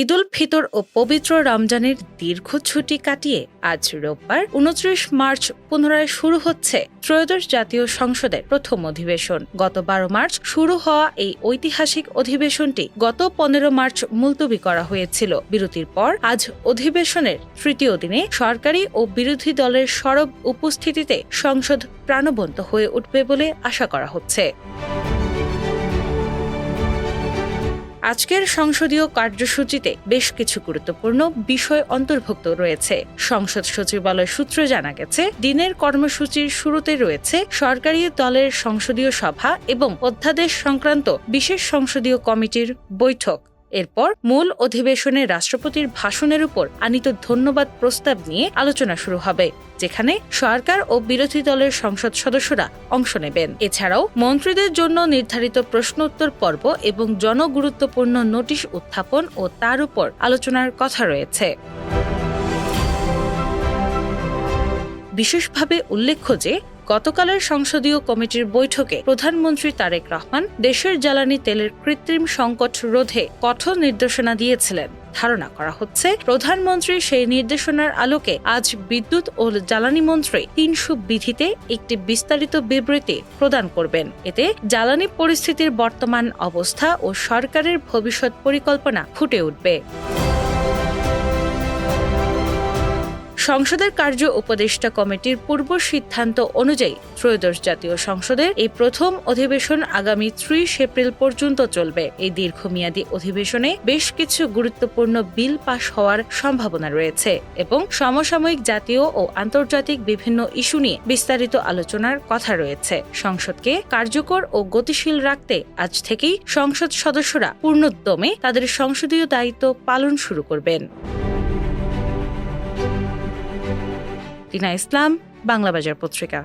ঈদ উল ফিতর ও পবিত্র রমজানের দীর্ঘ ছুটি কাটিয়ে আজ রোববার ২৯ মার্চ পুনরায় শুরু হচ্ছে ত্রয়োদশ জাতীয় সংসদের প্রথম অধিবেশন। গত ১২ মার্চ শুরু হওয়া এই ঐতিহাসিক অধিবেশনটি গত ১৫ মার্চ মুলতবি করা হয়েছিল। বিরতির পর আজ অধিবেশনের তৃতীয় দিনে সরকারি ও বিরোধী দলের সরব উপস্থিতিতে সংসদ প্রাণবন্ত হয়ে উঠবে বলে আশা করা হচ্ছে। আজকের সংসদীয় কার্যসূচিতে বেশ কিছু গুরুত্বপূর্ণ বিষয় অন্তর্ভুক্ত রয়েছে। সংসদ সচিবালয় সূত্রে জানা গেছে, দিনের কর্মসূচির শুরুতে রয়েছে সরকারি দলের সংসদীয় সভা এবং অধ্যাদেশ সংক্রান্ত বিশেষ সংসদীয় কমিটির বৈঠক। এরপর মূল অধিবেশনে রাষ্ট্রপতির ভাষণের উপর আনীত ধন্যবাদ প্রস্তাব নিয়ে আলোচনা শুরু হবে, যেখানে সরকার ও বিরোধী দলের সংসদ সদস্যরা অংশ নেবেন। এছাড়াও মন্ত্রীদের জন্য নির্ধারিত প্রশ্নোত্তর পর্ব এবং জনগুরুত্বপূর্ণ নোটিশ উত্থাপন ও তার উপর আলোচনার কথা রয়েছে। বিশেষভাবে উল্লেখ্য যে গতকালের সংসদীয় কমিটির বৈঠকে প্রধানমন্ত্রী তারেক রহমান দেশের জ্বালানি তেলের কৃত্রিম সংকট রোধে কঠোর নির্দেশনা দিয়েছিলেন। ধারণা করা হচ্ছে, প্রধানমন্ত্রী সেই নির্দেশনার আলোকে আজ বিদ্যুৎ ও জ্বালানি মন্ত্রী ৩০০ বিধিতে একটি বিস্তারিত বিবৃতি প্রদান করবেন। এতে জ্বালানি পরিস্থিতির বর্তমান অবস্থা ও সরকারের ভবিষ্যৎ পরিকল্পনা ফুটে উঠবে। সংসদের কার্য উপদেষ্টা কমিটির পূর্ব সিদ্ধান্ত অনুযায়ী ত্রয়োদশ জাতীয় সংসদের এই প্রথম অধিবেশন আগামী ৩০ এপ্রিল পর্যন্ত চলবে। এই দীর্ঘমেয়াদী অধিবেশনে বেশ কিছু গুরুত্বপূর্ণ বিল পাশ হওয়ার সম্ভাবনা রয়েছে এবং সমসাময়িক জাতীয় ও আন্তর্জাতিক বিভিন্ন ইস্যু নিয়ে বিস্তারিত আলোচনার কথা রয়েছে। সংসদকে কার্যকর ও গতিশীল রাখতে আজ থেকেই সংসদ সদস্যরা পূর্ণোদ্যমে তাদের সংসদীয় দায়িত্ব পালন শুরু করবেন। টিনা ইসলাম, বাংলাবাজার পত্রিকা।